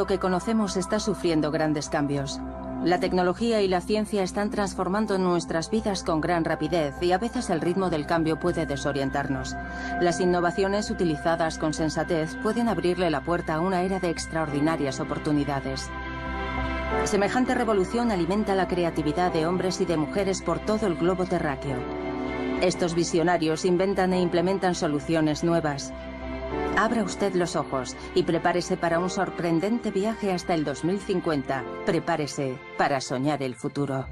que conocemos está sufriendo grandes cambios. La tecnología y la ciencia están transformando nuestras vidas con gran rapidez y a veces el ritmo del cambio puede desorientarnos. Las innovaciones utilizadas con sensatez pueden abrirle la puerta a una era de extraordinarias oportunidades. Semejante revolución alimenta la creatividad de hombres y de mujeres por todo el globo terráqueo. Estos visionarios inventan e implementan soluciones nuevas. Abra usted los ojos y prepárese para un sorprendente viaje hasta el 2050. Prepárese para soñar el futuro.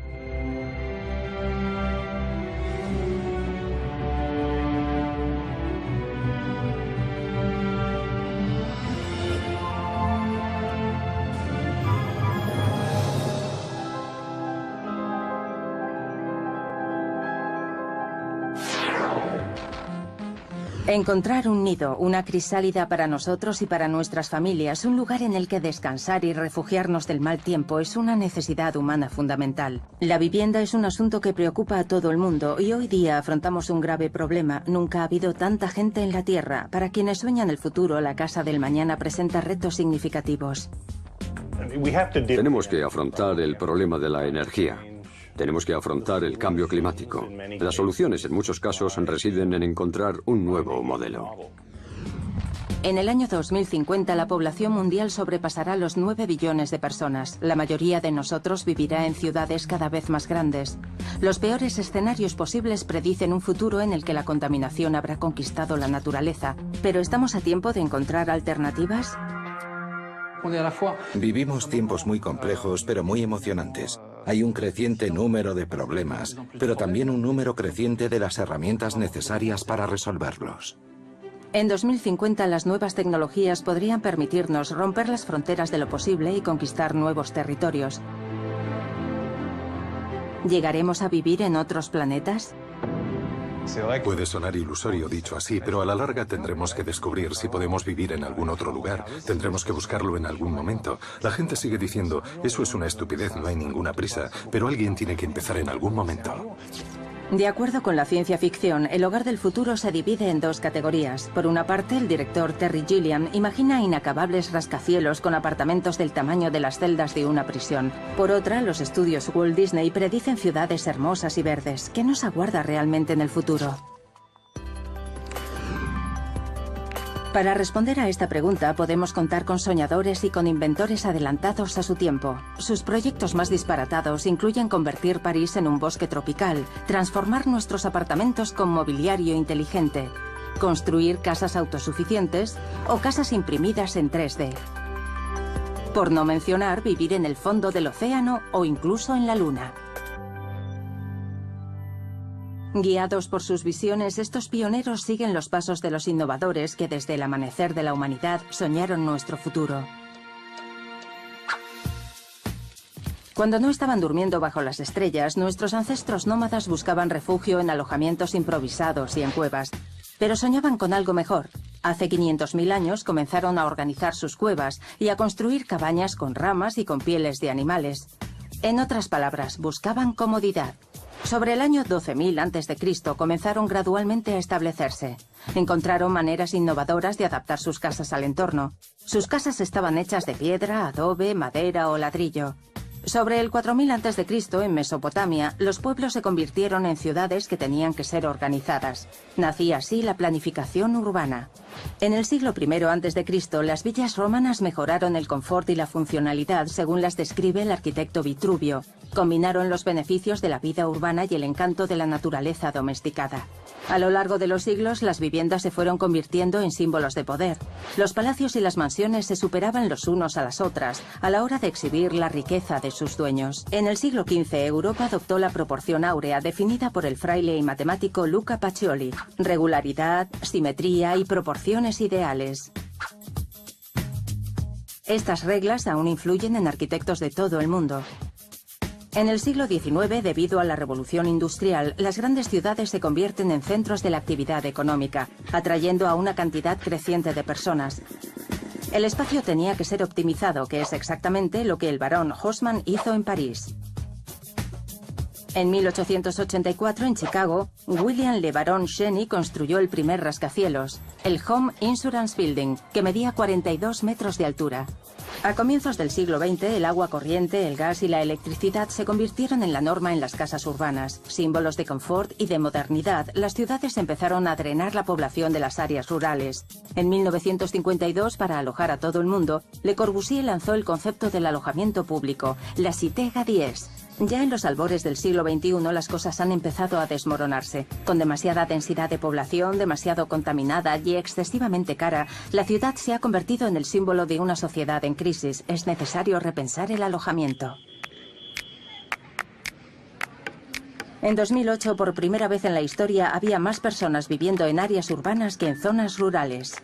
Encontrar un nido, una crisálida para nosotros y para nuestras familias, un lugar en el que descansar y refugiarnos del mal tiempo es una necesidad humana fundamental. La vivienda es un asunto que preocupa a todo el mundo y hoy día afrontamos un grave problema. Nunca ha habido tanta gente en la Tierra. Para quienes sueñan el futuro, la casa del mañana presenta retos significativos. Tenemos que afrontar el problema de la energía. Tenemos que afrontar el cambio climático. Las soluciones en muchos casos residen en encontrar un nuevo modelo. En el año 2050 la población mundial sobrepasará los 9 billones de personas. La mayoría de nosotros vivirá en ciudades cada vez más grandes. Los peores escenarios posibles predicen un futuro en el que la contaminación habrá conquistado la naturaleza. ¿Pero estamos a tiempo de encontrar alternativas? Vivimos tiempos muy complejos, pero muy emocionantes. Hay un creciente número de problemas, pero también un número creciente de las herramientas necesarias para resolverlos. En 2050 las nuevas tecnologías podrían permitirnos romper las fronteras de lo posible y conquistar nuevos territorios. ¿Llegaremos a vivir en otros planetas? Puede sonar ilusorio dicho así, pero a la larga tendremos que descubrir si podemos vivir en algún otro lugar. Tendremos que buscarlo en algún momento. La gente sigue diciendo, eso es una estupidez, no hay ninguna prisa, pero alguien tiene que empezar en algún momento. De acuerdo con la ciencia ficción, el hogar del futuro se divide en dos categorías. Por una parte, el director Terry Gilliam imagina inacabables rascacielos con apartamentos del tamaño de las celdas de una prisión. Por otra, los estudios Walt Disney predicen ciudades hermosas y verdes. ¿Qué nos aguarda realmente en el futuro? Para responder a esta pregunta podemos contar con soñadores y con inventores adelantados a su tiempo. Sus proyectos más disparatados incluyen convertir París en un bosque tropical, transformar nuestros apartamentos con mobiliario inteligente, construir casas autosuficientes o casas imprimidas en 3D. Por no mencionar vivir en el fondo del océano o incluso en la Luna. Guiados por sus visiones, estos pioneros siguen los pasos de los innovadores que desde el amanecer de la humanidad soñaron nuestro futuro. Cuando no estaban durmiendo bajo las estrellas, nuestros ancestros nómadas buscaban refugio en alojamientos improvisados y en cuevas. Pero soñaban con algo mejor. Hace 500.000 años comenzaron a organizar sus cuevas y a construir cabañas con ramas y con pieles de animales. En otras palabras, buscaban comodidad. Sobre el año 12.000 a.C. comenzaron gradualmente a establecerse. Encontraron maneras innovadoras de adaptar sus casas al entorno. Sus casas estaban hechas de piedra, adobe, madera o ladrillo. Sobre el 4000 a.C., en Mesopotamia, los pueblos se convirtieron en ciudades que tenían que ser organizadas. Nacía así la planificación urbana. En el siglo I a.C., las villas romanas mejoraron el confort y la funcionalidad según las describe el arquitecto Vitruvio. Combinaron los beneficios de la vida urbana y el encanto de la naturaleza domesticada. A lo largo de los siglos, las viviendas se fueron convirtiendo en símbolos de poder. Los palacios y las mansiones se superaban los unos a las otras a la hora de exhibir la riqueza de sus dueños. En el siglo XV, Europa adoptó la proporción áurea definida por el fraile y matemático Luca Pacioli. Regularidad, simetría y proporciones ideales. Estas reglas aún influyen en arquitectos de todo el mundo. En el siglo XIX, debido a la revolución industrial, las grandes ciudades se convierten en centros de la actividad económica, atrayendo a una cantidad creciente de personas. El espacio tenía que ser optimizado, que es exactamente lo que el barón Haussmann hizo en París. En 1884, en Chicago, William LeBaron Cheney construyó el primer rascacielos, el Home Insurance Building, que medía 42 metros de altura. A comienzos del siglo XX, el agua corriente, el gas y la electricidad se convirtieron en la norma en las casas urbanas. Símbolos de confort y de modernidad, las ciudades empezaron a drenar la población de las áreas rurales. En 1952, para alojar a todo el mundo, Le Corbusier lanzó el concepto del alojamiento público, la Cité Gadies. Ya en los albores del siglo XXI las cosas han empezado a desmoronarse. Con demasiada densidad de población, demasiado contaminada y excesivamente cara, la ciudad se ha convertido en el símbolo de una sociedad en crisis. Es necesario repensar el alojamiento. En 2008, por primera vez en la historia, había más personas viviendo en áreas urbanas que en zonas rurales.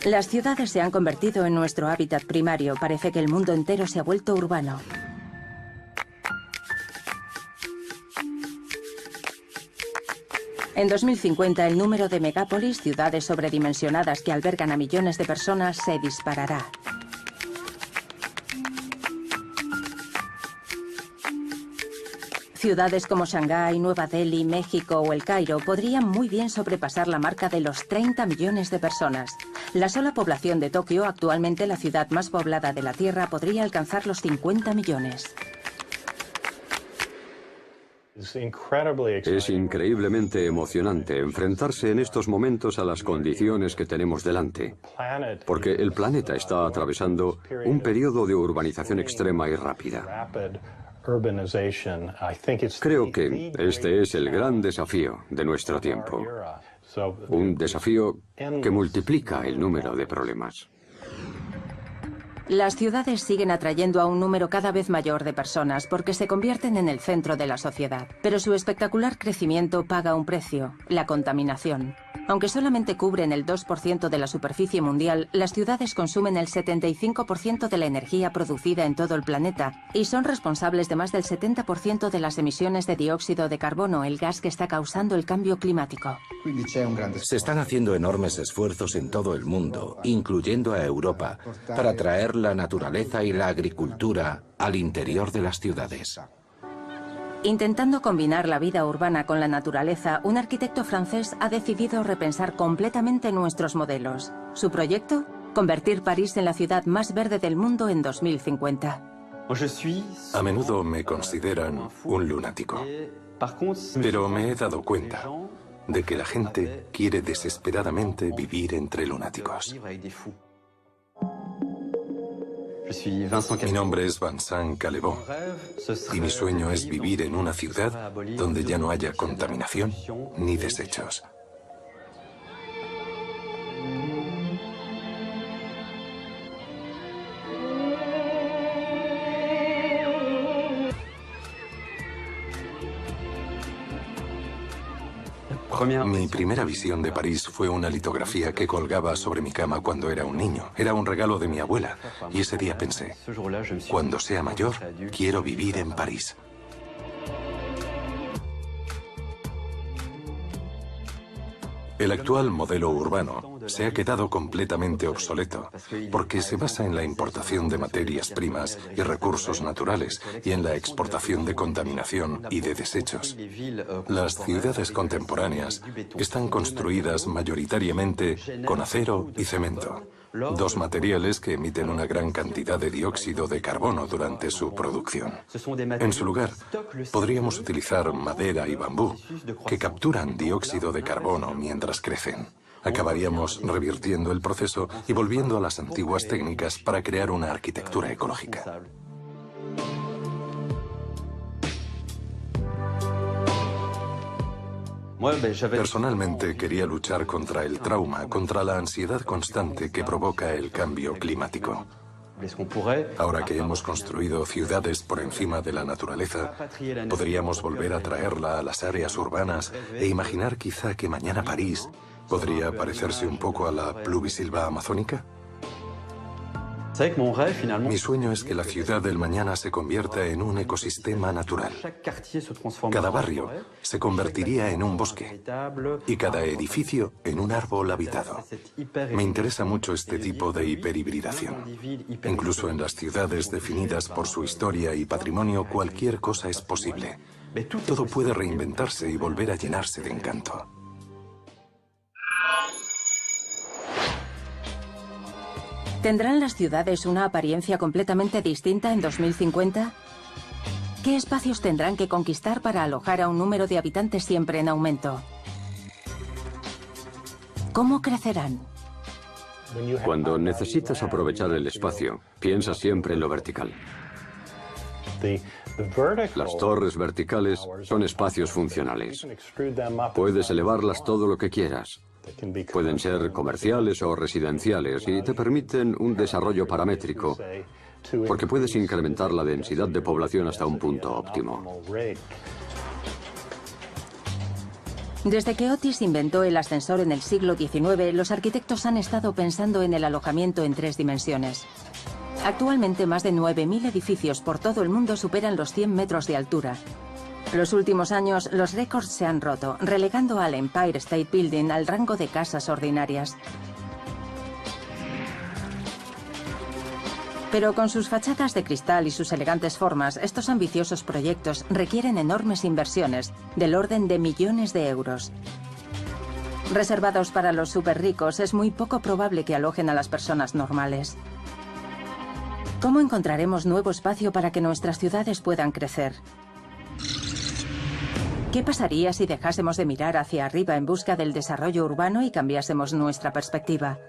Las ciudades se han convertido en nuestro hábitat primario. Parece que el mundo entero se ha vuelto urbano. En 2050, el número de megápolis, ciudades sobredimensionadas que albergan a millones de personas, se disparará. Ciudades como Shanghái, Nueva Delhi, México o El Cairo podrían muy bien sobrepasar la marca de los 30 millones de personas. La sola población de Tokio, actualmente la ciudad más poblada de la Tierra, podría alcanzar los 50 millones. Es increíblemente emocionante enfrentarse en estos momentos a las condiciones que tenemos delante, porque el planeta está atravesando un periodo de urbanización extrema y rápida. Creo que este es el gran desafío de nuestro tiempo. Un desafío que multiplica el número de problemas. Las ciudades siguen atrayendo a un número cada vez mayor de personas porque se convierten en el centro de la sociedad. Pero su espectacular crecimiento paga un precio: la contaminación. Aunque solamente cubren el 2% de la superficie mundial, las ciudades consumen el 75% de la energía producida en todo el planeta y son responsables de más del 70% de las emisiones de dióxido de carbono, el gas que está causando el cambio climático. Se están haciendo enormes esfuerzos en todo el mundo, incluyendo a Europa, para traer la naturaleza y la agricultura al interior de las ciudades. Intentando combinar la vida urbana con la naturaleza, un arquitecto francés ha decidido repensar completamente nuestros modelos. ¿Su proyecto? Convertir París en la ciudad más verde del mundo en 2050. A menudo me consideran un lunático, pero me he dado cuenta de que la gente quiere desesperadamente vivir entre lunáticos. Mi nombre es Vincent Calebon y mi sueño es vivir en una ciudad donde ya no haya contaminación ni desechos. Mi primera visión de París fue una litografía que colgaba sobre mi cama cuando era un niño. Era un regalo de mi abuela y ese día pensé, cuando sea mayor, quiero vivir en París. El actual modelo urbano se ha quedado completamente obsoleto porque se basa en la importación de materias primas y recursos naturales y en la exportación de contaminación y de desechos. Las ciudades contemporáneas están construidas mayoritariamente con acero y cemento, dos materiales que emiten una gran cantidad de dióxido de carbono durante su producción. En su lugar, podríamos utilizar madera y bambú, que capturan dióxido de carbono mientras crecen. Acabaríamos revirtiendo el proceso y volviendo a las antiguas técnicas para crear una arquitectura ecológica. Personalmente quería luchar contra el trauma, contra la ansiedad constante que provoca el cambio climático. Ahora que hemos construido ciudades por encima de la naturaleza, podríamos volver a traerla a las áreas urbanas e imaginar quizá que mañana París podría parecerse un poco a la pluvisilva amazónica. Mi sueño es que la ciudad del mañana se convierta en un ecosistema natural. Cada barrio se convertiría en un bosque y cada edificio en un árbol habitado. Me interesa mucho este tipo de hiperhibridación. Incluso en las ciudades definidas por su historia y patrimonio, cualquier cosa es posible. Todo puede reinventarse y volver a llenarse de encanto. ¿Tendrán las ciudades una apariencia completamente distinta en 2050? ¿Qué espacios tendrán que conquistar para alojar a un número de habitantes siempre en aumento? ¿Cómo crecerán? Cuando necesitas aprovechar el espacio, piensa siempre en lo vertical. Las torres verticales son espacios funcionales. Puedes elevarlas todo lo que quieras. Pueden ser comerciales o residenciales y te permiten un desarrollo paramétrico, porque puedes incrementar la densidad de población hasta un punto óptimo. Desde que Otis inventó el ascensor en el siglo XIX, los arquitectos han estado pensando en el alojamiento en 3 dimensiones. Actualmente, más de 9.000 edificios por todo el mundo superan los 100 metros de altura. Los últimos años, los récords se han roto, relegando al Empire State Building al rango de casas ordinarias. Pero con sus fachadas de cristal y sus elegantes formas, estos ambiciosos proyectos requieren enormes inversiones, del orden de millones de euros. Reservados para los superricos, es muy poco probable que alojen a las personas normales. ¿Cómo encontraremos nuevo espacio para que nuestras ciudades puedan crecer? ¿Qué pasaría si dejásemos de mirar hacia arriba en busca del desarrollo urbano y cambiásemos nuestra perspectiva?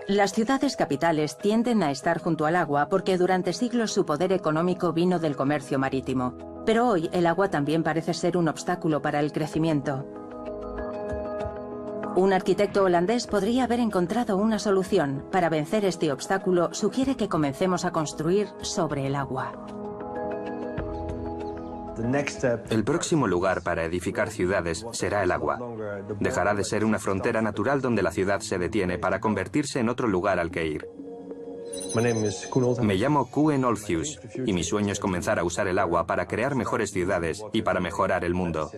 Las ciudades capitales tienden a estar junto al agua porque durante siglos su poder económico vino del comercio marítimo. Pero hoy el agua también parece ser un obstáculo para el crecimiento. Un arquitecto holandés podría haber encontrado una solución. Para vencer este obstáculo, sugiere que comencemos a construir sobre el agua. El próximo lugar para edificar ciudades será el agua. Dejará de ser una frontera natural donde la ciudad se detiene para convertirse en otro lugar al que ir. Me llamo Koen Olthuis y mi sueño es comenzar a usar el agua para crear mejores ciudades y para mejorar el mundo.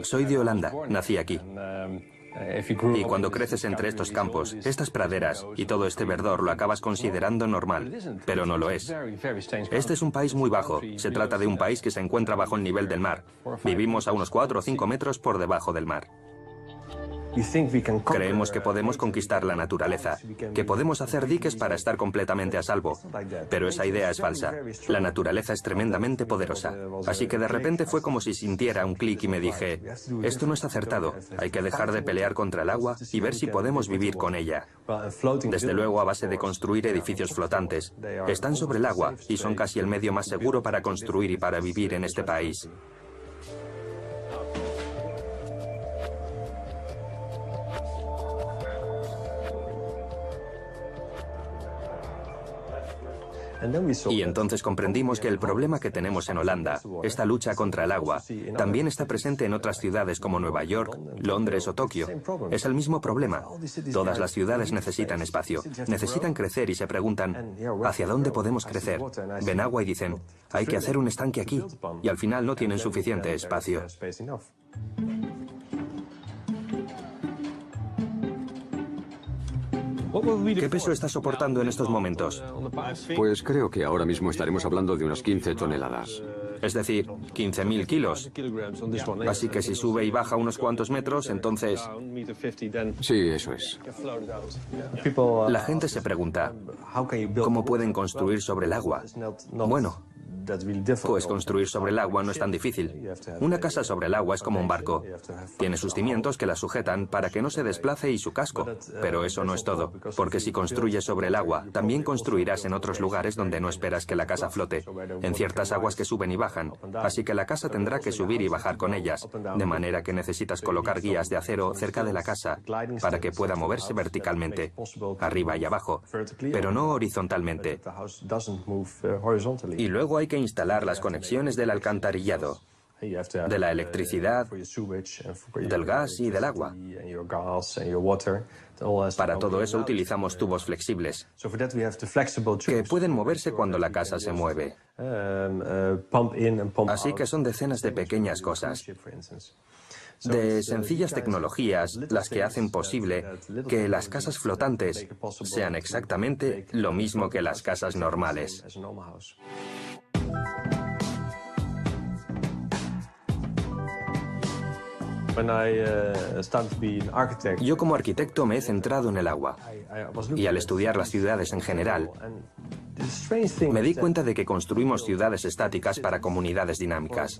Soy de Holanda, nací aquí. Y cuando creces entre estos campos, estas praderas y todo este verdor lo acabas considerando normal, pero no lo es. Este es un país muy bajo. Se trata de un país que se encuentra bajo el nivel del mar. Vivimos a unos 4 o 5 metros por debajo del mar. Creemos que podemos conquistar la naturaleza, que podemos hacer diques para estar completamente a salvo. Pero esa idea es falsa. La naturaleza es tremendamente poderosa. Así que de repente fue como si sintiera un clic y me dije, esto no es acertado, hay que dejar de pelear contra el agua y ver si podemos vivir con ella. Desde luego a base de construir edificios flotantes. Están sobre el agua y son casi el medio más seguro para construir y para vivir en este país. Y entonces comprendimos que el problema que tenemos en Holanda, esta lucha contra el agua, también está presente en otras ciudades como Nueva York, Londres o Tokio. Es el mismo problema. Todas las ciudades necesitan espacio, necesitan crecer y se preguntan, ¿hacia dónde podemos crecer? Ven agua y dicen, hay que hacer un estanque aquí, y al final no tienen suficiente espacio. ¿Qué peso está soportando en estos momentos? Pues creo que ahora mismo estaremos hablando de unas 15 toneladas. Es decir, 15.000 kilos. Así que si sube y baja unos cuantos metros, entonces... Sí, eso es. La gente se pregunta, ¿cómo pueden construir sobre el agua? Bueno, Pues construir sobre el agua no es tan difícil. Una casa sobre el agua es como un barco. Tiene sus cimientos que la sujetan para que no se desplace y su casco. Pero eso no es todo, porque si construyes sobre el agua, también construirás en otros lugares donde no esperas que la casa flote, en ciertas aguas que suben y bajan. Así que la casa tendrá que subir y bajar con ellas, de manera que necesitas colocar guías de acero cerca de la casa para que pueda moverse verticalmente, arriba y abajo, pero no horizontalmente. Y luego hay que instalar las conexiones del alcantarillado, de la electricidad, del gas y del agua. Para todo eso utilizamos tubos flexibles, que pueden moverse cuando la casa se mueve. Así que son decenas de pequeñas cosas, de sencillas tecnologías, las que hacen posible que las casas flotantes sean exactamente lo mismo que las casas normales. Yo como arquitecto me he centrado en el agua, y al estudiar las ciudades en general, me di cuenta de que construimos ciudades estáticas para comunidades dinámicas,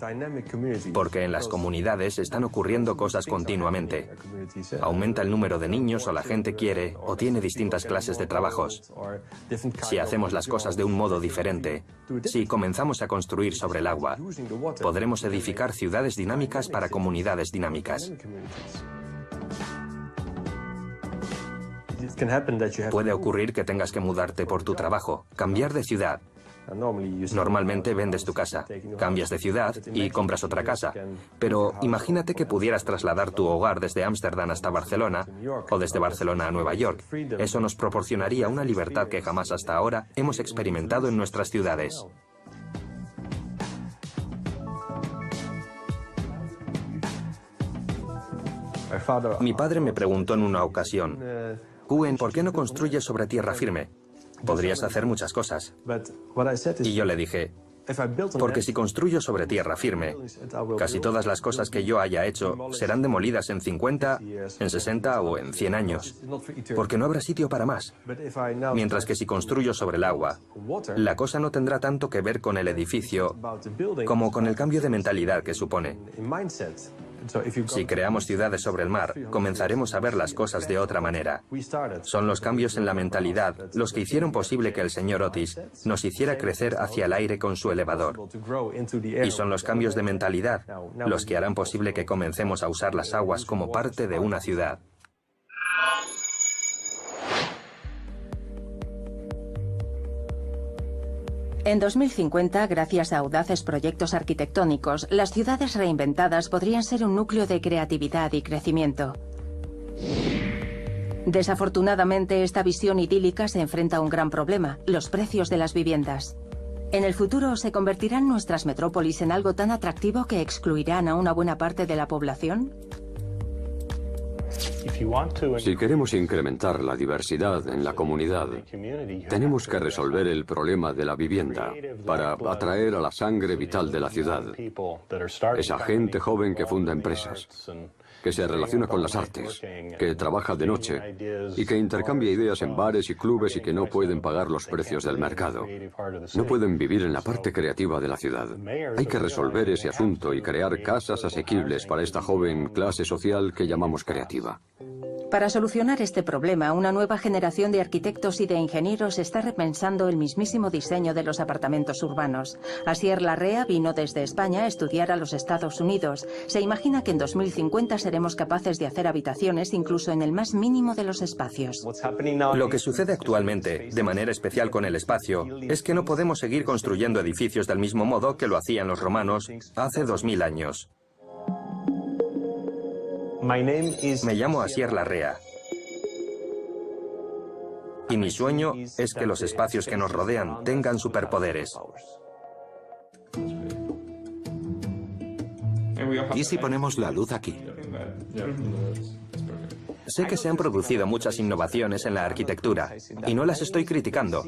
porque en las comunidades están ocurriendo cosas continuamente. Aumenta el número de niños o la gente quiere o tiene distintas clases de trabajos. Si hacemos las cosas de un modo diferente, si comenzamos a construir sobre el agua, podremos edificar ciudades dinámicas para comunidades dinámicas. Puede ocurrir que tengas que mudarte por tu trabajo, cambiar de ciudad. Normalmente vendes tu casa, cambias de ciudad y compras otra casa. Pero imagínate que pudieras trasladar tu hogar desde Ámsterdam hasta Barcelona o desde Barcelona a Nueva York. Eso nos proporcionaría una libertad que jamás hasta ahora hemos experimentado en nuestras ciudades. Mi padre me preguntó en una ocasión: Koen, ¿por qué no construyes sobre tierra firme? Podrías hacer muchas cosas. Y yo le dije, porque si construyo sobre tierra firme, casi todas las cosas que yo haya hecho serán demolidas en 50, en 60 o en 100 años, porque no habrá sitio para más. Mientras que si construyo sobre el agua, la cosa no tendrá tanto que ver con el edificio como con el cambio de mentalidad que supone. Si creamos ciudades sobre el mar, comenzaremos a ver las cosas de otra manera. Son los cambios en la mentalidad los que hicieron posible que el señor Otis nos hiciera crecer hacia el aire con su elevador. Y son los cambios de mentalidad los que harán posible que comencemos a usar las aguas como parte de una ciudad. En 2050, gracias a audaces proyectos arquitectónicos, las ciudades reinventadas podrían ser un núcleo de creatividad y crecimiento. Desafortunadamente, esta visión idílica se enfrenta a un gran problema: los precios de las viviendas. En el futuro, ¿se convertirán nuestras metrópolis en algo tan atractivo que excluirán a una buena parte de la población? Si queremos incrementar la diversidad en la comunidad, tenemos que resolver el problema de la vivienda para atraer a la sangre vital de la ciudad. Esa gente joven que funda empresas, que se relaciona con las artes, que trabaja de noche y que intercambia ideas en bares y clubes y que no pueden pagar los precios del mercado. No pueden vivir en la parte creativa de la ciudad. Hay que resolver ese asunto y crear casas asequibles para esta joven clase social que llamamos creativa. Para solucionar este problema, una nueva generación de arquitectos y de ingenieros está repensando el mismísimo diseño de los apartamentos urbanos. Asier Larrea vino desde España a estudiar a los Estados Unidos. Se imagina que en 2050 seremos capaces de hacer habitaciones incluso en el más mínimo de los espacios. Lo que sucede actualmente, de manera especial con el espacio, es que no podemos seguir construyendo edificios del mismo modo que lo hacían los romanos hace 2000 años. Me llamo Asier Larrea. Y mi sueño es que los espacios que nos rodean tengan superpoderes. ¿Y si ponemos la luz aquí? Sé que se han producido muchas innovaciones en la arquitectura, y no las estoy criticando.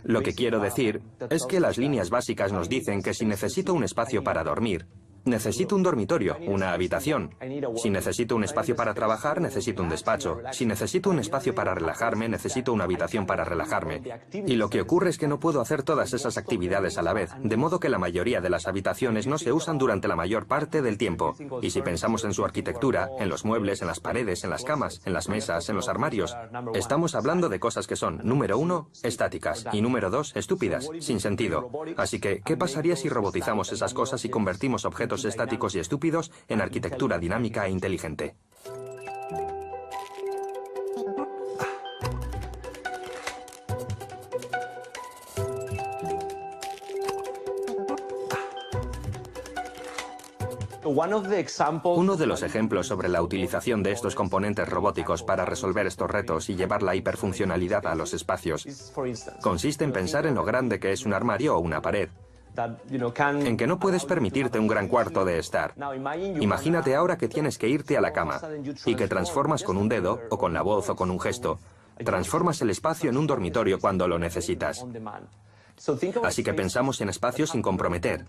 Lo que quiero decir es que las líneas básicas nos dicen que si necesito un espacio para dormir, Necesito un dormitorio, una habitación. Si necesito un espacio para trabajar, necesito un despacho. Si necesito un espacio para relajarme, necesito una habitación para relajarme. Y lo que ocurre es que no puedo hacer todas esas actividades a la vez, de modo que la mayoría de las habitaciones no se usan durante la mayor parte del tiempo. Y si pensamos en su arquitectura, en los muebles, en las paredes, en las camas, en las mesas, en los armarios, estamos hablando de cosas que son, número 1, estáticas, y número 2, estúpidas, sin sentido. Así que, ¿qué pasaría si robotizamos esas cosas y convertimos objetos estáticos y estúpidos en arquitectura dinámica e inteligente? Uno de los ejemplos sobre la utilización de estos componentes robóticos para resolver estos retos y llevar la hiperfuncionalidad a los espacios consiste en pensar en lo grande que es un armario o una pared, en que no puedes permitirte un gran cuarto de estar. Imagínate ahora que tienes que irte a la cama y que transformas con un dedo, o con la voz, o con un gesto. Transformas el espacio en un dormitorio cuando lo necesitas. Así que pensamos en espacios sin comprometer.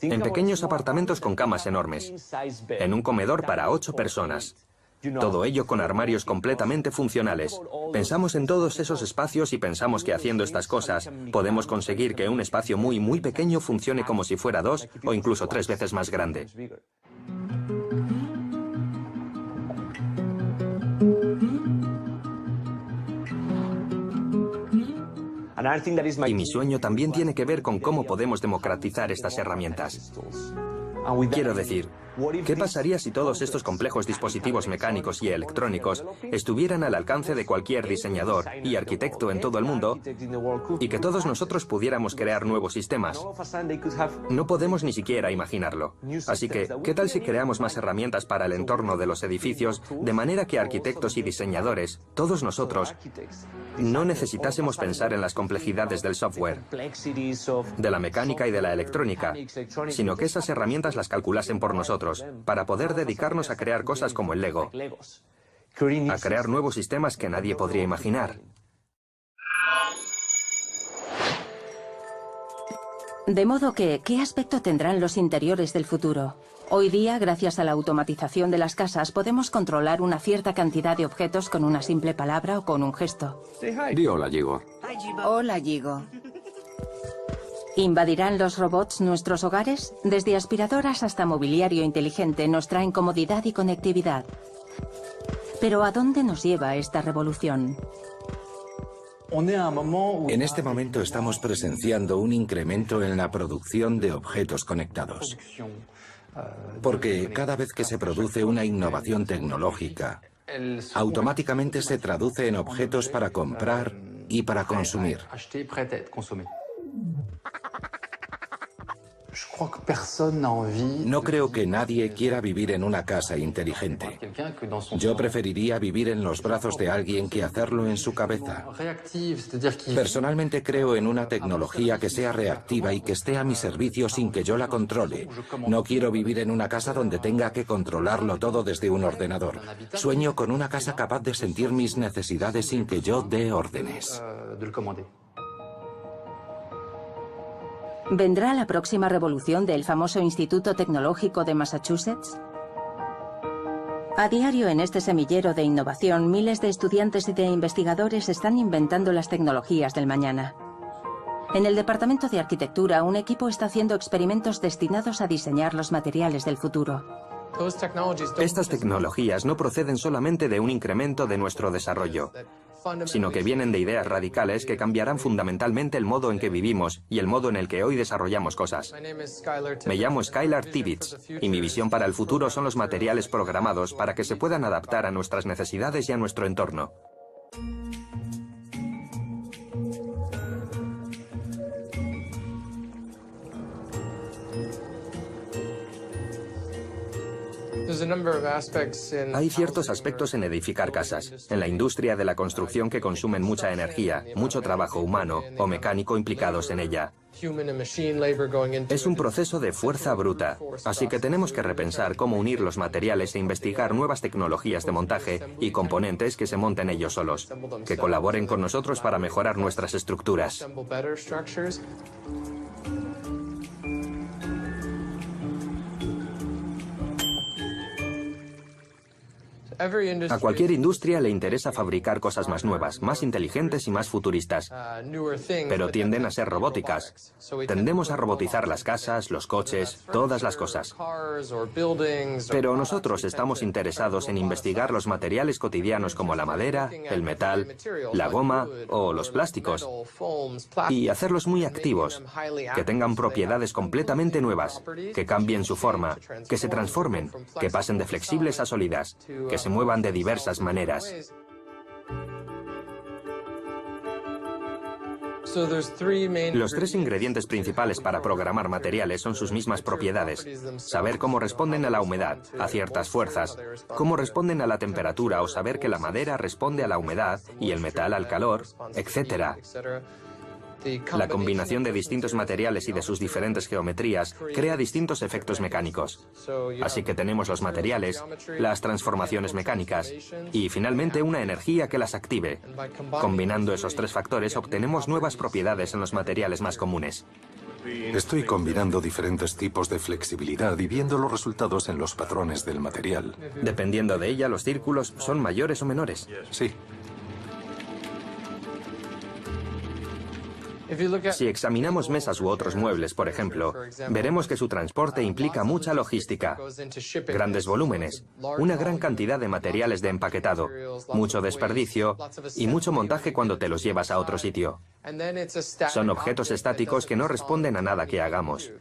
En pequeños apartamentos con camas enormes. En un comedor para 8 personas. Todo ello con armarios completamente funcionales. Pensamos en todos esos espacios y pensamos que haciendo estas cosas podemos conseguir que un espacio muy, muy pequeño funcione como si fuera 2 o incluso 3 veces más grande. Y mi sueño también tiene que ver con cómo podemos democratizar estas herramientas. Quiero decir, ¿qué pasaría si todos estos complejos dispositivos mecánicos y electrónicos estuvieran al alcance de cualquier diseñador y arquitecto en todo el mundo y que todos nosotros pudiéramos crear nuevos sistemas? No podemos ni siquiera imaginarlo. Así que, ¿qué tal si creamos más herramientas para el entorno de los edificios de manera que arquitectos y diseñadores, todos nosotros, no necesitásemos pensar en las complejidades del software, de la mecánica y de la electrónica, sino que esas herramientas las calculasen por nosotros, para poder dedicarnos a crear cosas como el Lego, a crear nuevos sistemas que nadie podría imaginar? De modo que, ¿qué aspecto tendrán los interiores del futuro? Hoy día, gracias a la automatización de las casas, podemos controlar una cierta cantidad de objetos con una simple palabra o con un gesto. Di hola, Yigo. Hola, Yigo. ¿Invadirán los robots nuestros hogares? Desde aspiradoras hasta mobiliario inteligente nos traen comodidad y conectividad. Pero ¿a dónde nos lleva esta revolución? En este momento estamos presenciando un incremento en la producción de objetos conectados. Porque cada vez que se produce una innovación tecnológica, automáticamente se traduce en objetos para comprar y para consumir. No creo que nadie quiera vivir en una casa inteligente. Yo preferiría vivir en los brazos de alguien que hacerlo en su cabeza. Personalmente creo en una tecnología que sea reactiva y que esté a mi servicio sin que yo la controle. No quiero vivir en una casa donde tenga que controlarlo todo desde un ordenador. Sueño con una casa capaz de sentir mis necesidades sin que yo dé órdenes. ¿Vendrá la próxima revolución del famoso Instituto Tecnológico de Massachusetts? A diario en este semillero de innovación, miles de estudiantes y de investigadores están inventando las tecnologías del mañana. En el Departamento de Arquitectura, un equipo está haciendo experimentos destinados a diseñar los materiales del futuro. Estas tecnologías no proceden solamente de un incremento de nuestro desarrollo, sino que vienen de ideas radicales que cambiarán fundamentalmente el modo en que vivimos y el modo en el que hoy desarrollamos cosas. Me llamo Skylar Tibbits y mi visión para el futuro son los materiales programados para que se puedan adaptar a nuestras necesidades y a nuestro entorno. Hay ciertos aspectos en edificar casas, en la industria de la construcción que consumen mucha energía, mucho trabajo humano o mecánico implicados en ella. Es un proceso de fuerza bruta, así que tenemos que repensar cómo unir los materiales e investigar nuevas tecnologías de montaje y componentes que se monten ellos solos, que colaboren con nosotros para mejorar nuestras estructuras. A cualquier industria le interesa fabricar cosas más nuevas, más inteligentes y más futuristas, pero tienden a ser robóticas. Tendemos a robotizar las casas, los coches, todas las cosas. Pero nosotros estamos interesados en investigar los materiales cotidianos como la madera, el metal, la goma o los plásticos, y hacerlos muy activos, que tengan propiedades completamente nuevas, que cambien su forma, que se transformen, que pasen de flexibles a sólidas, que se muevan de diversas maneras. Los tres ingredientes principales para programar materiales son sus mismas propiedades. Saber cómo responden a la humedad, a ciertas fuerzas, cómo responden a la temperatura o saber que la madera responde a la humedad y el metal al calor, etc. La combinación de distintos materiales y de sus diferentes geometrías crea distintos efectos mecánicos. Así que tenemos los materiales, las transformaciones mecánicas y finalmente una energía que las active. Combinando esos tres factores obtenemos nuevas propiedades en los materiales más comunes. Estoy combinando diferentes tipos de flexibilidad y viendo los resultados en los patrones del material. Dependiendo de ella, los círculos son mayores o menores. Sí. Si examinamos mesas u otros muebles, por ejemplo, veremos que su transporte implica mucha logística, grandes volúmenes, una gran cantidad de materiales de empaquetado, mucho desperdicio y mucho montaje cuando te los llevas a otro sitio. Son objetos estáticos que no responden a nada que hagamos.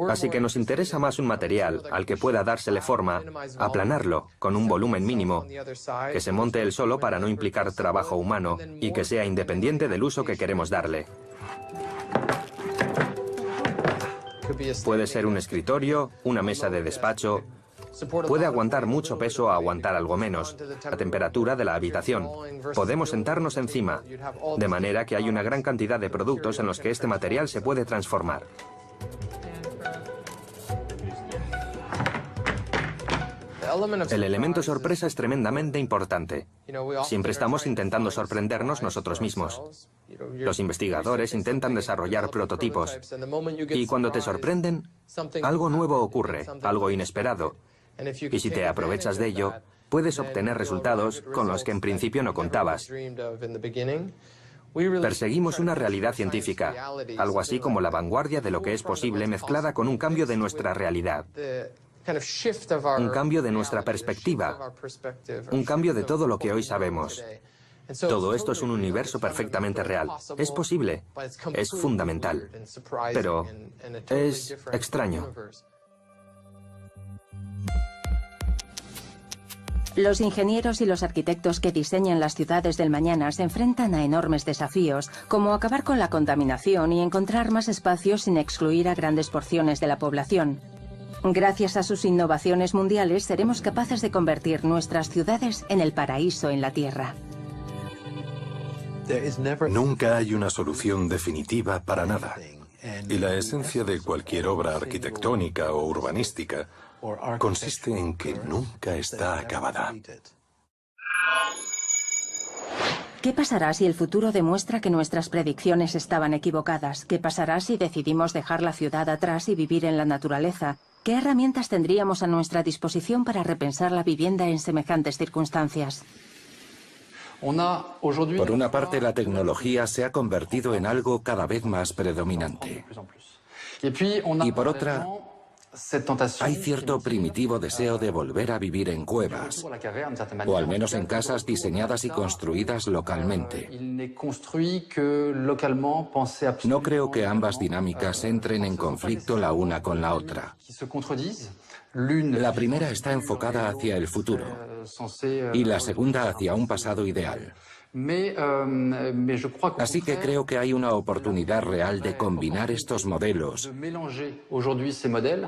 Así que nos interesa más un material al que pueda dársele forma, aplanarlo con un volumen mínimo, que se monte él solo para no implicar trabajo humano y que sea independiente del uso que queremos darle. Puede ser un escritorio, una mesa de despacho. Puede aguantar mucho peso o aguantar algo menos, la temperatura de la habitación. Podemos sentarnos encima, de manera que hay una gran cantidad de productos en los que este material se puede transformar. El elemento sorpresa es tremendamente importante. Siempre estamos intentando sorprendernos nosotros mismos. Los investigadores intentan desarrollar prototipos y cuando te sorprenden, algo nuevo ocurre, algo inesperado. Y si te aprovechas de ello, puedes obtener resultados con los que en principio no contabas. Perseguimos una realidad científica, algo así como la vanguardia de lo que es posible mezclada con un cambio de nuestra realidad. Un cambio de nuestra perspectiva, un cambio de todo lo que hoy sabemos. Todo esto es un universo perfectamente real. Es posible, es fundamental, pero es extraño. Los ingenieros y los arquitectos que diseñan las ciudades del mañana se enfrentan a enormes desafíos, como acabar con la contaminación y encontrar más espacios sin excluir a grandes porciones de la población. Gracias a sus innovaciones mundiales, seremos capaces de convertir nuestras ciudades en el paraíso en la Tierra. Nunca hay una solución definitiva para nada. Y la esencia de cualquier obra arquitectónica o urbanística consiste en que nunca está acabada. ¿Qué pasará si el futuro demuestra que nuestras predicciones estaban equivocadas? ¿Qué pasará si decidimos dejar la ciudad atrás y vivir en la naturaleza? ¿Qué herramientas tendríamos a nuestra disposición para repensar la vivienda en semejantes circunstancias? Por una parte, la tecnología se ha convertido en algo cada vez más predominante. Y por otra, hay cierto primitivo deseo de volver a vivir en cuevas, o al menos en casas diseñadas y construidas localmente. No creo que ambas dinámicas entren en conflicto la una con la otra. La primera está enfocada hacia el futuro y la segunda hacia un pasado ideal. Así que creo que hay una oportunidad real de combinar estos modelos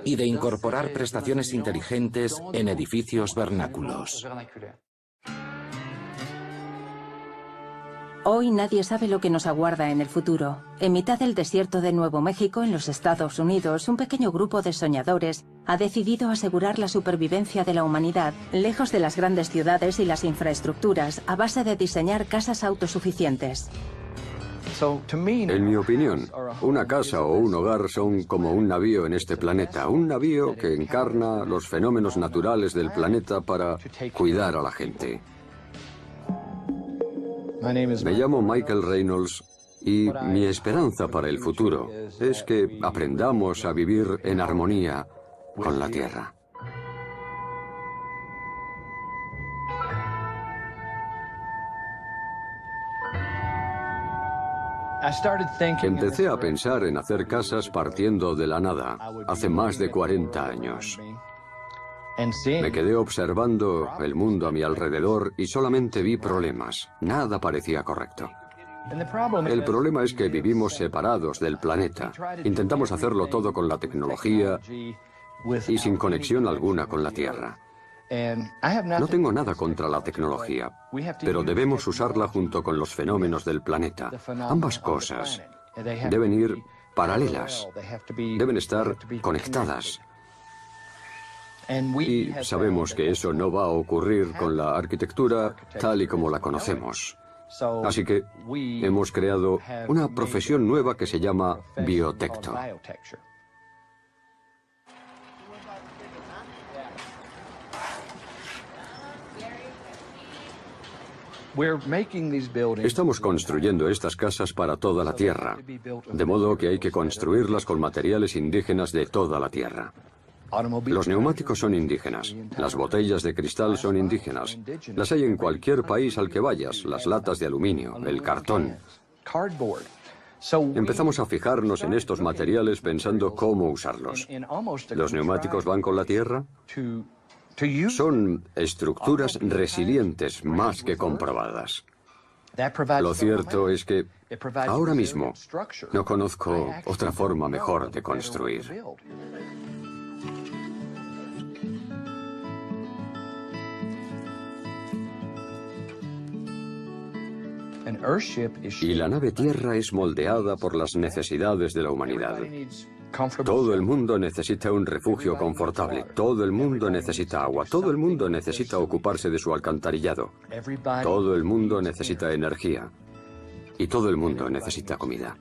y de incorporar prestaciones inteligentes en edificios vernáculos. Hoy nadie sabe lo que nos aguarda en el futuro. En mitad del desierto de Nuevo México, en los Estados Unidos, un pequeño grupo de soñadores ha decidido asegurar la supervivencia de la humanidad, lejos de las grandes ciudades y las infraestructuras, a base de diseñar casas autosuficientes. En mi opinión, una casa o un hogar son como un navío en este planeta, un navío que encarna los fenómenos naturales del planeta para cuidar a la gente. Me llamo Michael Reynolds y mi esperanza para el futuro es que aprendamos a vivir en armonía con la Tierra. Empecé a pensar en hacer casas partiendo de la nada, hace más de 40 años. Me quedé observando el mundo a mi alrededor y solamente vi problemas. Nada parecía correcto. El problema es que vivimos separados del planeta. Intentamos hacerlo todo con la tecnología y sin conexión alguna con la Tierra. No tengo nada contra la tecnología, pero debemos usarla junto con los fenómenos del planeta. Ambas cosas deben ir paralelas, deben estar conectadas. Y sabemos que eso no va a ocurrir con la arquitectura tal y como la conocemos. Así que hemos creado una profesión nueva que se llama biotecto. Estamos construyendo estas casas para toda la Tierra, de modo que hay que construirlas con materiales indígenas de toda la Tierra. Los neumáticos son indígenas, las botellas de cristal son indígenas, las hay en cualquier país al que vayas, las latas de aluminio, el cartón. Empezamos a fijarnos en estos materiales pensando cómo usarlos. ¿Los neumáticos van con la Tierra? Son estructuras resilientes más que comprobadas. Lo cierto es que ahora mismo no conozco otra forma mejor de construir. Y la nave Tierra es moldeada por las necesidades de la humanidad. Todo el mundo necesita un refugio confortable, todo el mundo necesita agua, todo el mundo necesita ocuparse de su alcantarillado, todo el mundo necesita energía y todo el mundo necesita comida.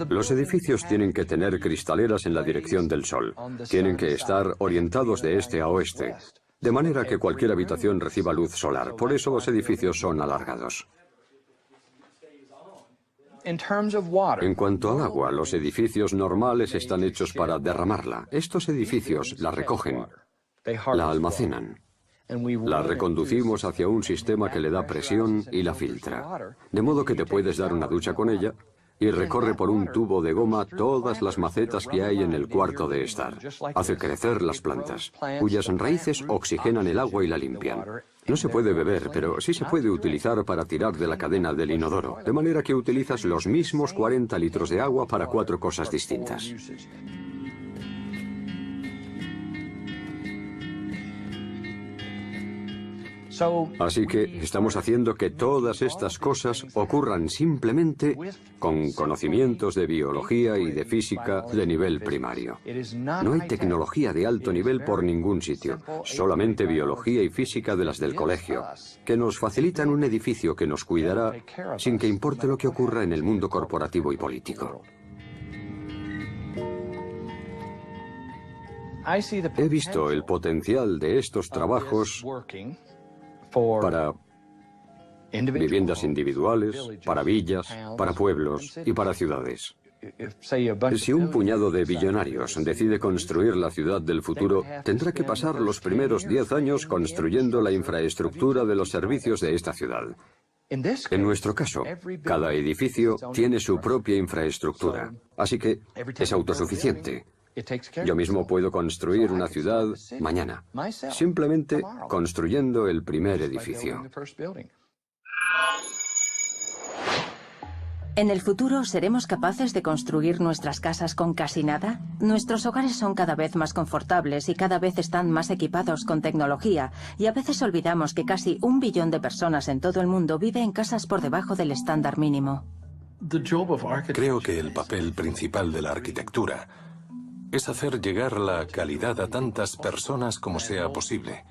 Los edificios tienen que tener cristaleras en la dirección del sol, tienen que estar orientados de este a oeste, de manera que cualquier habitación reciba luz solar. Por eso los edificios son alargados. En cuanto al agua, los edificios normales están hechos para derramarla. Estos edificios la recogen, la almacenan, la reconducimos hacia un sistema que le da presión y la filtra. De modo que te puedes dar una ducha con ella y recorre por un tubo de goma todas las macetas que hay en el cuarto de estar. Hace crecer las plantas, cuyas raíces oxigenan el agua y la limpian. No se puede beber, pero sí se puede utilizar para tirar de la cadena del inodoro, de manera que utilizas los mismos 40 litros de agua para 4 cosas distintas. Así que estamos haciendo que todas estas cosas ocurran simplemente con conocimientos de biología y de física de nivel primario. No hay tecnología de alto nivel por ningún sitio, solamente biología y física de las del colegio, que nos facilitan un edificio que nos cuidará sin que importe lo que ocurra en el mundo corporativo y político. He visto el potencial de estos trabajos para viviendas individuales, para villas, para pueblos y para ciudades. Si un puñado de billonarios decide construir la ciudad del futuro, tendrá que pasar los primeros 10 años construyendo la infraestructura de los servicios de esta ciudad. En nuestro caso, cada edificio tiene su propia infraestructura, así que es autosuficiente. Yo mismo puedo construir una ciudad mañana, simplemente construyendo el primer edificio. ¿En el futuro seremos capaces de construir nuestras casas con casi nada? Nuestros hogares son cada vez más confortables y cada vez están más equipados con tecnología, y a veces olvidamos que casi 1 billón de personas en todo el mundo vive en casas por debajo del estándar mínimo. Creo que el papel principal de la arquitectura es hacer llegar la calidad a tantas personas como sea posible.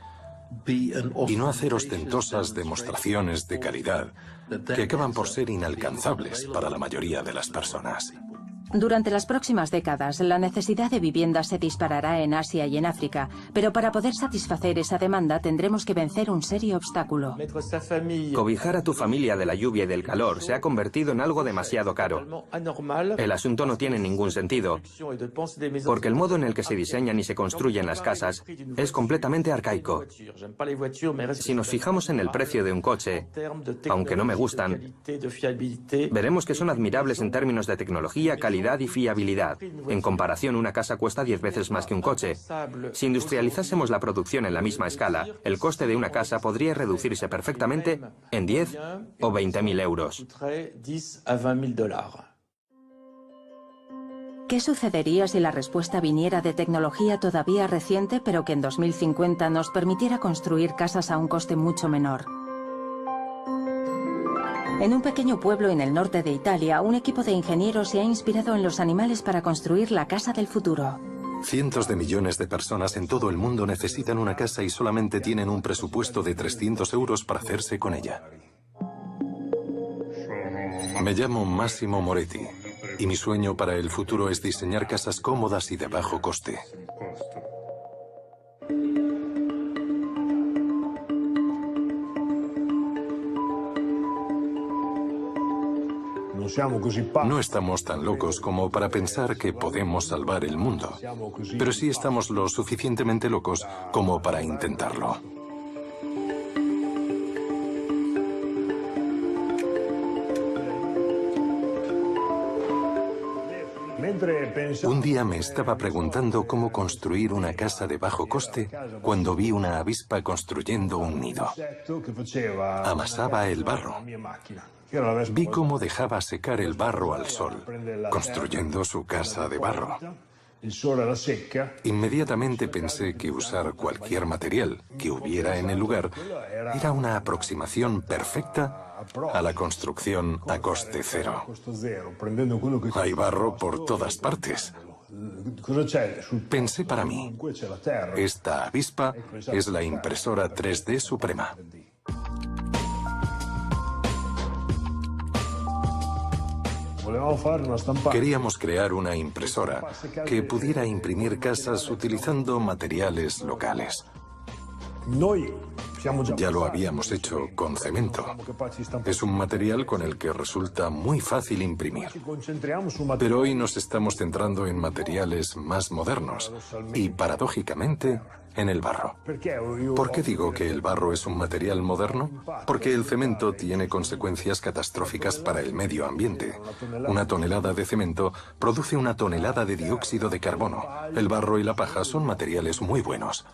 y no hacer ostentosas demostraciones de calidad que acaban por ser inalcanzables para la mayoría de las personas. Durante las próximas décadas, la necesidad de viviendas se disparará en Asia y en África, pero para poder satisfacer esa demanda tendremos que vencer un serio obstáculo. Cobijar a tu familia de la lluvia y del calor se ha convertido en algo demasiado caro. El asunto no tiene ningún sentido, porque el modo en el que se diseñan y se construyen las casas es completamente arcaico. Si nos fijamos en el precio de un coche, aunque no me gustan, veremos que son admirables en términos de tecnología, calidad y fiabilidad. En comparación, una casa cuesta 10 veces más que un coche. Si industrializásemos la producción en la misma escala, el coste de una casa podría reducirse perfectamente en 10 o 20.000 euros. ¿Qué sucedería si la respuesta viniera de tecnología todavía reciente, pero que en 2050 nos permitiera construir casas a un coste mucho menor? En un pequeño pueblo en el norte de Italia, un equipo de ingenieros se ha inspirado en los animales para construir la casa del futuro. Cientos de millones de personas en todo el mundo necesitan una casa y solamente tienen un presupuesto de 300 euros para hacerse con ella. Me llamo Massimo Moretti y mi sueño para el futuro es diseñar casas cómodas y de bajo coste. No estamos tan locos como para pensar que podemos salvar el mundo, pero sí estamos lo suficientemente locos como para intentarlo. Un día me estaba preguntando cómo construir una casa de bajo coste cuando vi una avispa construyendo un nido. Amasaba el barro. Vi cómo dejaba secar el barro al sol, construyendo su casa de barro. Inmediatamente pensé que usar cualquier material que hubiera en el lugar era una aproximación perfecta a la construcción a coste cero. Hay barro por todas partes. Pensé para mí, esta avispa es la impresora 3D suprema. Queríamos crear una impresora que pudiera imprimir casas utilizando materiales locales. Ya lo habíamos hecho con cemento. Es un material con el que resulta muy fácil imprimir. Pero hoy nos estamos centrando en materiales más modernos y, paradójicamente, en el barro. ¿Por qué digo que el barro es un material moderno? Porque el cemento tiene consecuencias catastróficas para el medio ambiente. Una tonelada de cemento produce una tonelada de dióxido de carbono. El barro y la paja son materiales muy buenos.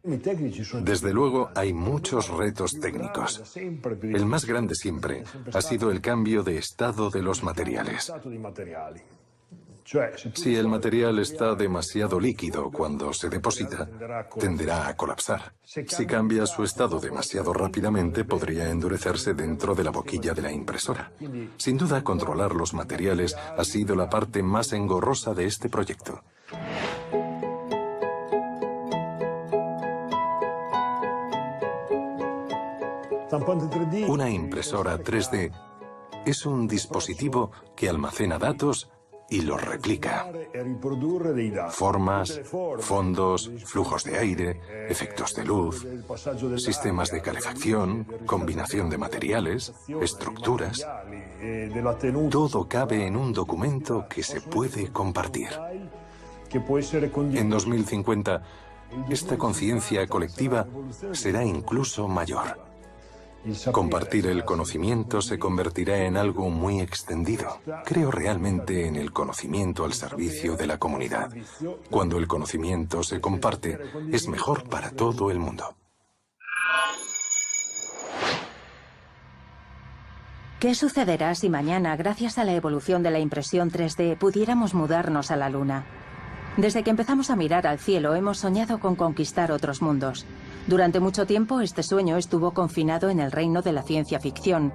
Desde luego hay muchos retos técnicos. El más grande siempre ha sido el cambio de estado de los materiales. Si el material está demasiado líquido cuando se deposita, tenderá a colapsar. Si cambia su estado demasiado rápidamente, podría endurecerse dentro de la boquilla de la impresora. Sin duda, controlar los materiales ha sido la parte más engorrosa de este proyecto. Una impresora 3D es un dispositivo que almacena datos y los replica. Formas, fondos, flujos de aire, efectos de luz, sistemas de calefacción, combinación de materiales, estructuras. Todo cabe en un documento que se puede compartir. En 2050, esta conciencia colectiva será incluso mayor. Compartir el conocimiento se convertirá en algo muy extendido. Creo realmente en el conocimiento al servicio de la comunidad. Cuando el conocimiento se comparte, es mejor para todo el mundo. ¿Qué sucederá si mañana, gracias a la evolución de la impresión 3D, pudiéramos mudarnos a la Luna? Desde que empezamos a mirar al cielo, hemos soñado con conquistar otros mundos. Durante mucho tiempo, este sueño estuvo confinado en el reino de la ciencia ficción.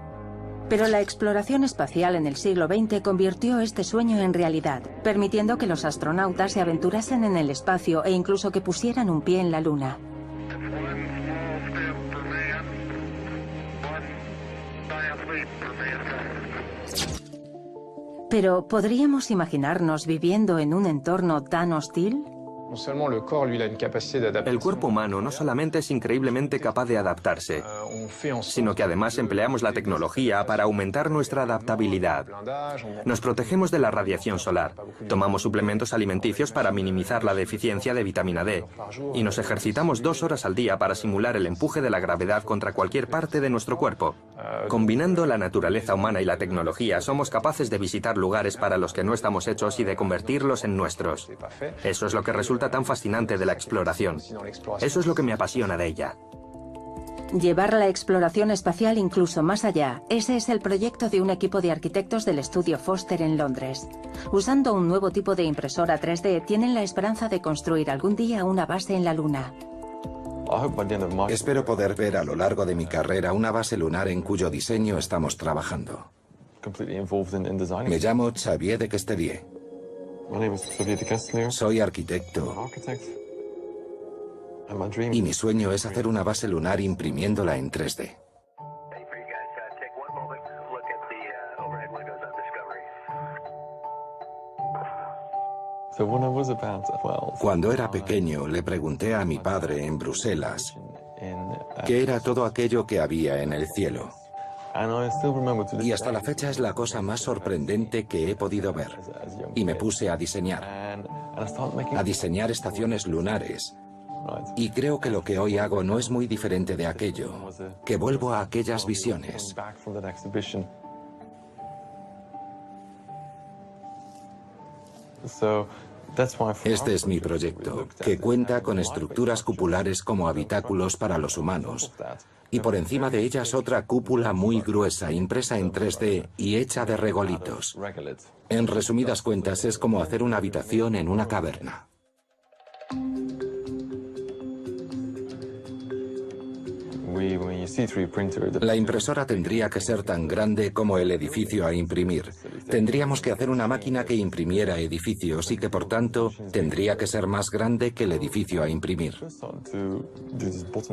Pero la exploración espacial en el siglo XX convirtió este sueño en realidad, permitiendo que los astronautas se aventurasen en el espacio e incluso que pusieran un pie en la Luna. Pero, ¿podríamos imaginarnos viviendo en un entorno tan hostil? El cuerpo humano no solamente es increíblemente capaz de adaptarse, sino que además empleamos la tecnología para aumentar nuestra adaptabilidad. Nos protegemos de la radiación solar, tomamos suplementos alimenticios para minimizar la deficiencia de vitamina D y nos ejercitamos 2 horas al día para simular el empuje de la gravedad contra cualquier parte de nuestro cuerpo. Combinando la naturaleza humana y la tecnología, somos capaces de visitar lugares para los que no estamos hechos y de convertirlos en nuestros. Eso es lo que resulta tan fascinante de la exploración. Eso es lo que me apasiona de ella. Llevar la exploración espacial incluso más allá. Ese es el proyecto de un equipo de arquitectos del estudio Foster en Londres. Usando un nuevo tipo de impresora 3D, tienen la esperanza de construir algún día una base en la Luna. Espero poder ver a lo largo de mi carrera una base lunar en cuyo diseño estamos trabajando. Me llamo Xavier de Castelier. Soy arquitecto y mi sueño es hacer una base lunar imprimiéndola en 3D. Cuando era pequeño le pregunté a mi padre en Bruselas qué era todo aquello que había en el cielo. Y hasta la fecha es la cosa más sorprendente que he podido ver. Y me puse a diseñar estaciones lunares. Y creo que lo que hoy hago no es muy diferente de aquello, que vuelvo a aquellas visiones. Este es mi proyecto, que cuenta con estructuras cupulares como habitáculos para los humanos, y por encima de ellas otra cúpula muy gruesa, impresa en 3D y hecha de regolitos. En resumidas cuentas, es como hacer una habitación en una caverna. La impresora tendría que ser tan grande como el edificio a imprimir. Tendríamos que hacer una máquina que imprimiera edificios y que, por tanto, tendría que ser más grande que el edificio a imprimir.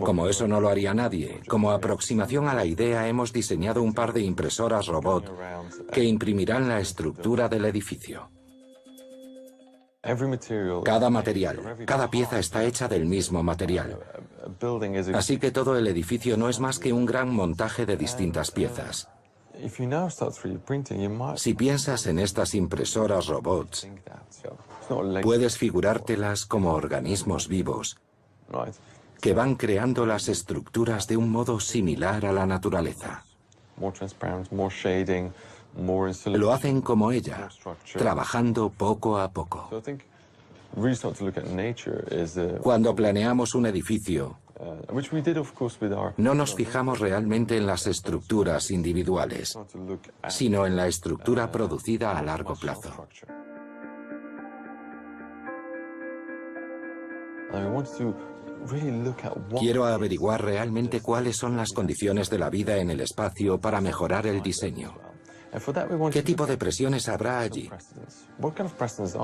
Como eso no lo haría nadie, como aproximación a la idea hemos diseñado un par de impresoras robot que imprimirán la estructura del edificio. Cada material, cada pieza está hecha del mismo material. Así que todo el edificio no es más que un gran montaje de distintas piezas. Si piensas en estas impresoras robots, puedes figurártelas como organismos vivos que van creando las estructuras de un modo similar a la naturaleza. Lo hacen como ella, trabajando poco a poco. Cuando planeamos un edificio, no nos fijamos realmente en las estructuras individuales, sino en la estructura producida a largo plazo. Quiero averiguar realmente cuáles son las condiciones de la vida en el espacio para mejorar el diseño. ¿Qué tipo de presiones habrá allí?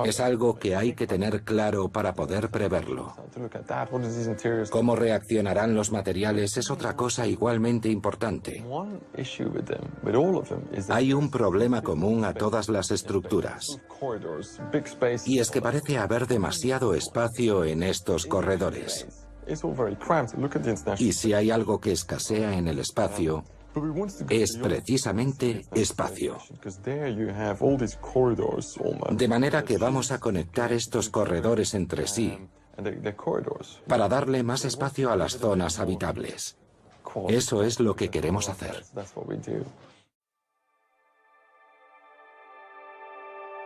Es algo que hay que tener claro para poder preverlo. Cómo reaccionarán los materiales es otra cosa igualmente importante. Hay un problema común a todas las estructuras, y es que parece haber demasiado espacio en estos corredores. Y si hay algo que escasea en el espacio, es precisamente espacio. De manera que vamos a conectar estos corredores entre sí para darle más espacio a las zonas habitables. Eso es lo que queremos hacer.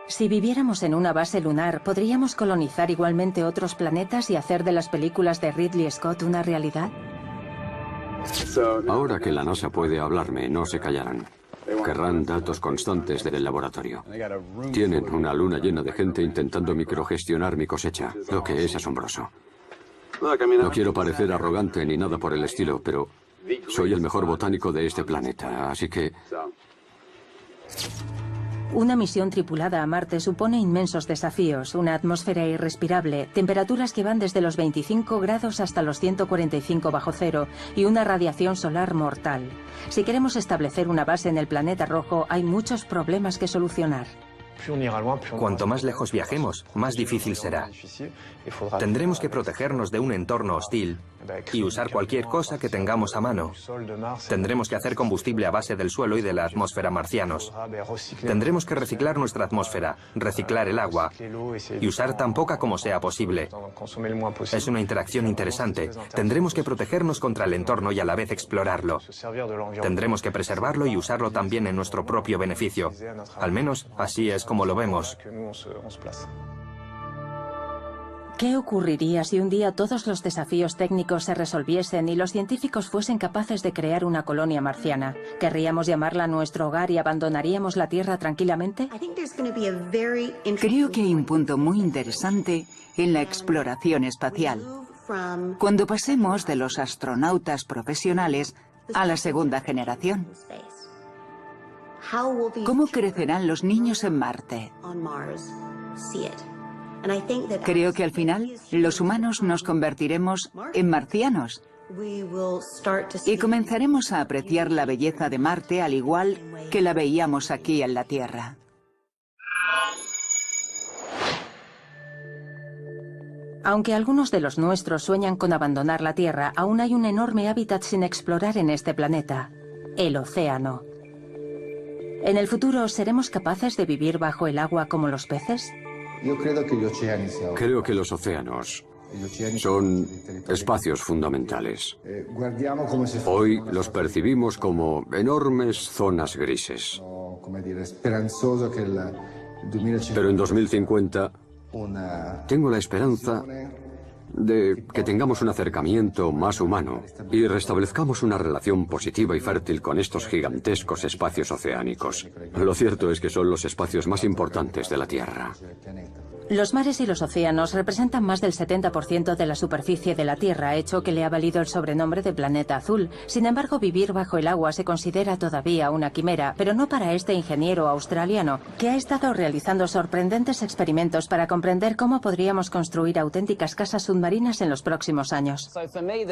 Si viviéramos en una base lunar, ¿podríamos colonizar igualmente otros planetas y hacer de las películas de Ridley Scott una realidad? Ahora que la NASA puede hablarme, no se callarán. Querrán datos constantes del laboratorio. Tienen una luna llena de gente intentando microgestionar mi cosecha, lo que es asombroso. No quiero parecer arrogante ni nada por el estilo, pero soy el mejor botánico de este planeta, así que Una misión tripulada a Marte supone inmensos desafíos, una atmósfera irrespirable, temperaturas que van desde los 25 grados hasta los 145 bajo cero y una radiación solar mortal. Si queremos establecer una base en el planeta rojo, hay muchos problemas que solucionar. Cuanto más lejos viajemos, más difícil será. Tendremos que protegernos de un entorno hostil y usar cualquier cosa que tengamos a mano. Tendremos que hacer combustible a base del suelo y de la atmósfera marcianos. Tendremos que reciclar nuestra atmósfera, reciclar el agua y usar tan poca como sea posible. Es una interacción interesante. Tendremos que protegernos contra el entorno y a la vez explorarlo. Tendremos que preservarlo y usarlo también en nuestro propio beneficio. Al menos así es como lo vemos. ¿Qué ocurriría si un día todos los desafíos técnicos se resolviesen y los científicos fuesen capaces de crear una colonia marciana? ¿Querríamos llamarla nuestro hogar y abandonaríamos la Tierra tranquilamente? Creo que hay un punto muy interesante en la exploración espacial. Cuando pasemos de los astronautas profesionales a la segunda generación. ¿Cómo crecerán los niños en Marte? Creo que al final los humanos nos convertiremos en marcianos y comenzaremos a apreciar la belleza de Marte al igual que la veíamos aquí en la Tierra. Aunque algunos de los nuestros sueñan con abandonar la Tierra, aún hay un enorme hábitat sin explorar en este planeta: el océano. ¿En el futuro seremos capaces de vivir bajo el agua como los peces? Creo que los océanos son espacios fundamentales. Hoy los percibimos como enormes zonas grises. Pero en 2050 tengo la esperanza de que tengamos un acercamiento más humano y restablezcamos una relación positiva y fértil con estos gigantescos espacios oceánicos. Lo cierto es que son los espacios más importantes de la Tierra. Los mares y los océanos representan más del 70% de la superficie de la Tierra, hecho que le ha valido el sobrenombre de planeta azul. Sin embargo, vivir bajo el agua se considera todavía una quimera, pero no para este ingeniero australiano, que ha estado realizando sorprendentes experimentos para comprender cómo podríamos construir auténticas casas submarinas en los próximos años.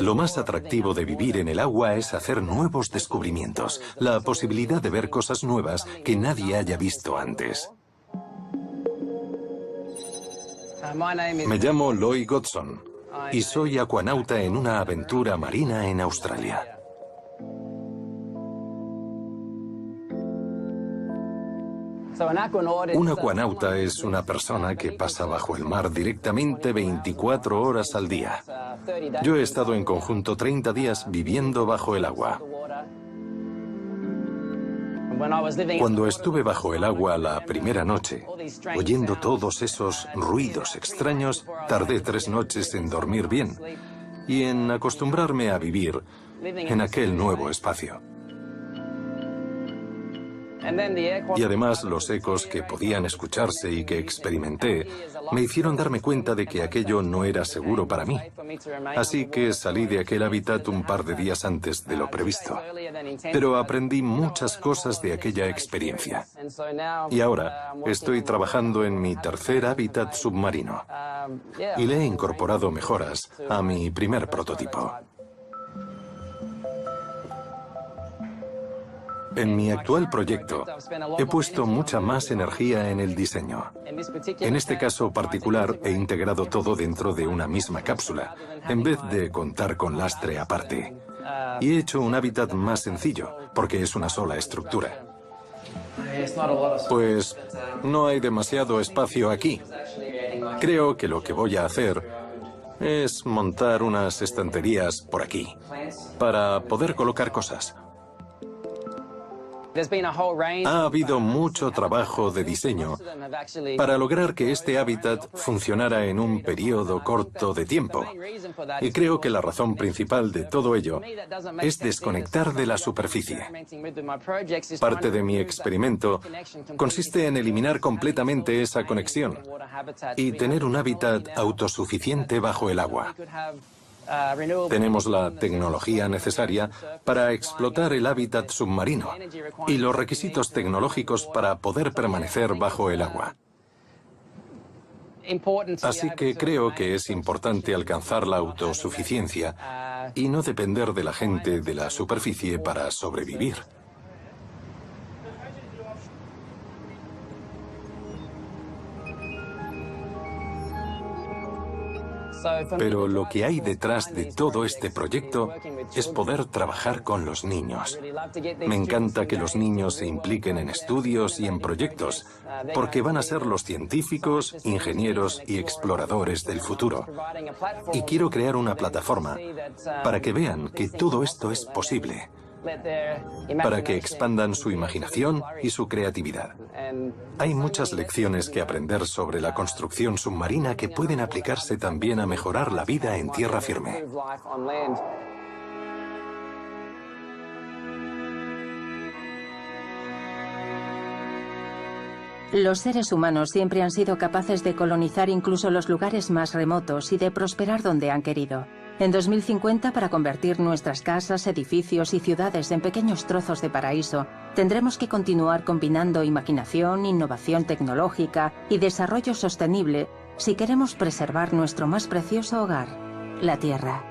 Lo más atractivo de vivir en el agua es hacer nuevos descubrimientos, la posibilidad de ver cosas nuevas que nadie haya visto antes. Me llamo Lloyd Godson y soy acuanauta en una aventura marina en Australia. Un acuanauta es una persona que pasa bajo el mar directamente 24 horas al día. Yo he estado en conjunto 30 días viviendo bajo el agua. Cuando estuve bajo el agua la primera noche, oyendo todos esos ruidos extraños, tardé 3 noches en dormir bien y en acostumbrarme a vivir en aquel nuevo espacio. Y además los ecos que podían escucharse y que experimenté me hicieron darme cuenta de que aquello no era seguro para mí. Así que salí de aquel hábitat un par de días antes de lo previsto. Pero aprendí muchas cosas de aquella experiencia. Y ahora estoy trabajando en mi tercer hábitat submarino. Y le he incorporado mejoras a mi primer prototipo. En mi actual proyecto, he puesto mucha más energía en el diseño. En este caso particular, he integrado todo dentro de una misma cápsula, en vez de contar con lastre aparte. Y he hecho un hábitat más sencillo, porque es una sola estructura. Pues no hay demasiado espacio aquí. Creo que lo que voy a hacer es montar unas estanterías por aquí, para poder colocar cosas. Ha habido mucho trabajo de diseño para lograr que este hábitat funcionara en un periodo corto de tiempo. Y creo que la razón principal de todo ello es desconectar de la superficie. Parte de mi experimento consiste en eliminar completamente esa conexión y tener un hábitat autosuficiente bajo el agua. Tenemos la tecnología necesaria para explotar el hábitat submarino y los requisitos tecnológicos para poder permanecer bajo el agua. Así que creo que es importante alcanzar la autosuficiencia y no depender de la gente de la superficie para sobrevivir. Pero lo que hay detrás de todo este proyecto es poder trabajar con los niños. Me encanta que los niños se impliquen en estudios y en proyectos, porque van a ser los científicos, ingenieros y exploradores del futuro. Y quiero crear una plataforma para que vean que todo esto es posible, para que expandan su imaginación y su creatividad. Hay muchas lecciones que aprender sobre la construcción submarina que pueden aplicarse también a mejorar la vida en tierra firme. Los seres humanos siempre han sido capaces de colonizar incluso los lugares más remotos y de prosperar donde han querido. En 2050, para convertir nuestras casas, edificios y ciudades en pequeños trozos de paraíso, tendremos que continuar combinando imaginación, innovación tecnológica y desarrollo sostenible si queremos preservar nuestro más precioso hogar, la Tierra.